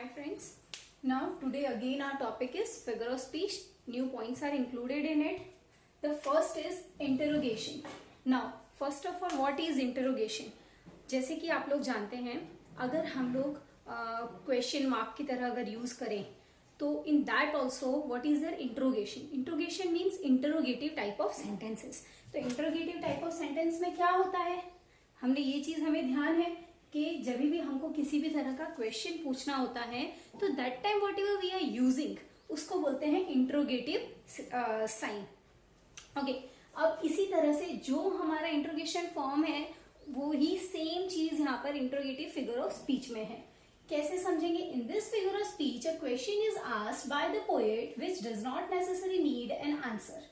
Hi friends, now today again our topic is figure of speech. New points are included in it. The first is interrogation. Now first of all what is interrogation? जैसे कि आप लोग जानते हैं अगर हम लोग question mark की तरह अगर यूज करें तो in that also what is there interrogation. Interrogation means interrogative type of sentences. तो इंटरोगेटिव टाइप ऑफ सेंटेंस में क्या होता है, हमने ये चीज हमें ध्यान है कि जब भी हमको किसी भी तरह का क्वेश्चन पूछना होता है तो that time whatever we are using उसको बोलते हैं इंट्रोगेटिव साइन. ओके, अब इसी तरह से जो हमारा इंट्रोगेशन फॉर्म है वो ही सेम चीज यहाँ पर इंट्रोगेटिव फिगर ऑफ स्पीच में है. कैसे समझेंगे? In this figure of speech a question is asked by the poet which does not necessary need an answer.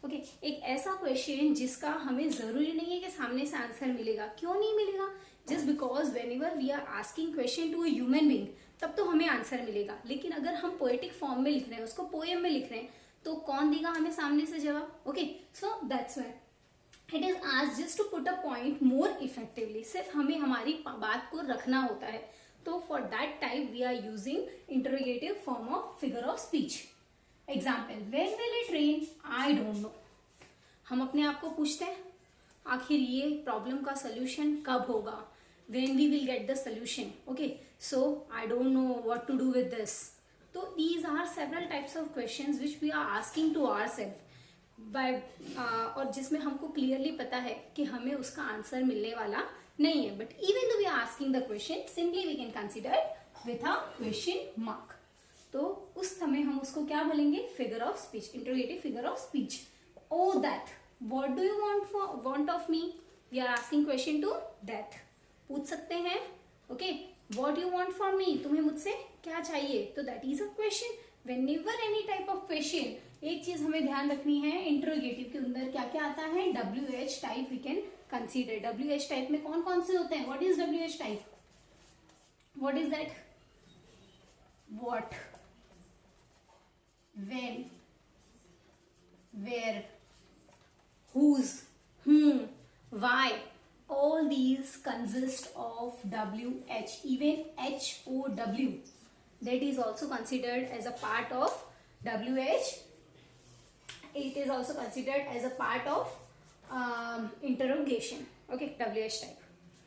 Okay, एक ऐसा क्वेश्चन जिसका हमें जरूरी नहीं है कि सामने से आंसर मिलेगा. क्यों नहीं मिलेगा? Just because whenever we are asking question to a human being तब तो हमें आंसर मिलेगा. लेकिन अगर हम पोएटिक फॉर्म में लिख रहे हैं, उसको पोएम में लिख रहे हैं, तो कौन देगा हमें सामने से जवाब? Okay, so that's why it is asked just to put a point more effectively. सिर्फ हमें हमारी बात को रखना होता है. तो for that type we are using interrogative form of figure of speech. Example, when will it rain? I don't know. हम अपने आप को पूछते हैं आखिर ये प्रॉब्लम का सोल्यूशन कब होगा? When we will get the solution. Okay, so I don't know what to do with this. तो these are several types of questions which we are asking to ourselves by और जिसमें हमको clearly पता है कि हमें उसका आंसर मिलने वाला नहीं है. But even though we are asking the question, simply we can consider with a question mark. तो उस समय हम उसको क्या बोलेंगे? Figure of speech, interrogative figure of speech. Oh, that. What do you want of me? We are asking question to that. पूछ सकते हैं. Okay. What you want from me? तुम्हें मुझसे क्या चाहिए? तो that is a question. Whenever any type of question, एक चीज हमें ध्यान रखनी है, इंटरोगेटिव के अंदर क्या क्या आता है? WH type we can consider. WH type में कौन कौन से होते हैं? What is WH type? What is that? What, when, where, whose, whom, why, all these consist of WH. Even HOW, that is also considered as a part of WH. It is also considered as a part of interrogation. Okay, WH type.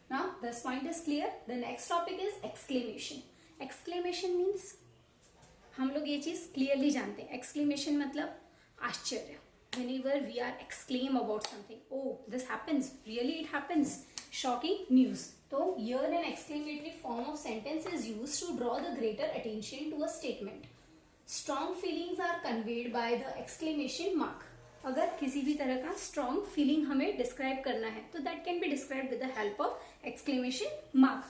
Now this point is clear. The next topic is exclamation. Exclamation means हम लोग ये चीज clearly जानते हैं. Exclamation मतलब आश्चर्य. Whenever we are exclaim about something, oh this happens, really it happens, shocking news. So here an exclamatory form of sentence is used to draw the greater attention to a statement. Strong feelings are conveyed by the exclamation mark. अगर किसी भी तरह का strong feeling हमें describe करना है तो that can be described with the help of exclamation mark.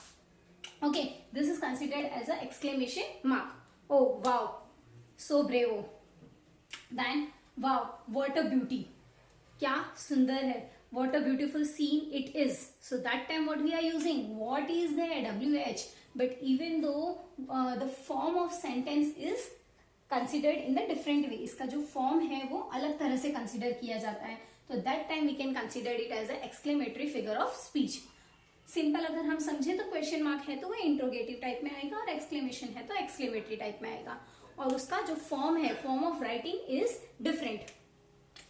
Okay, this is considered as a exclamation mark. Oh wow, so bravo. Then wow, what a beauty. क्या सुंदर है. What a beautiful scene it is. So that time what we are using? What is there? WH. But even though the form of sentence is considered in the different way, इसका जो form है वो अलग तरह से consider किया जाता है. तो that time we can consider it as a exclamatory figure of speech. Simple अगर हम समझे तो क्वेश्चन मार्क है तो वो इंट्रोगेटिव टाइप में आएगा और एक्सक्लेमेशन है तो एक्सक्लेमेटरी टाइप में आएगा. और उसका जो फॉर्म है, form of writing is different.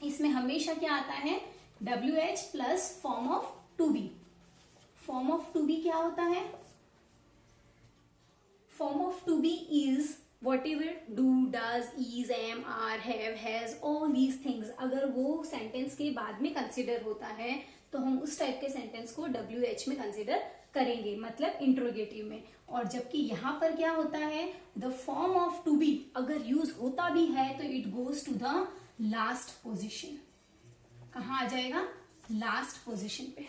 इसमें हमेशा क्या आता है? WH plus form of to be. Form of to be क्या होता है? Form of to be is whatever do, does, is, am, are, have, has, all these things. अगर वो सेंटेंस के बाद में कंसिडर होता है तो हम उस टाइप के सेंटेंस को WH में कंसिडर करेंगे, मतलब इंट्रोगेटिव में. और जबकि यहां पर क्या होता है? The form of to be अगर यूज होता भी है तो it goes to the last position. कहां आ जाएगा? लास्ट पोजिशन पे.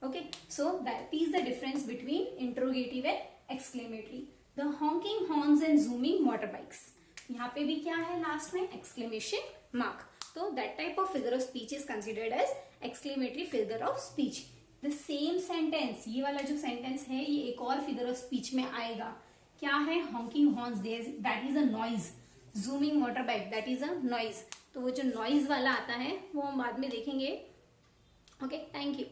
Okay, so that is the difference between interrogative and exclamatory. The honking horns and zooming motor bikes. यहाँ पे भी क्या है? लास्ट में एक्सक्लेमेशन मार्क. तो that type of figure of speech is considered as exclamatory figure of speech. The same sentence, ये वाला जो सेंटेंस है ये एक और फिगर ऑफ स्पीच में आएगा. क्या है? Hawking horns, that is a noise. Zooming motor bike, that is a noise. तो वो जो नॉइज वाला आता है वो हम बाद में देखेंगे. Okay, thank you.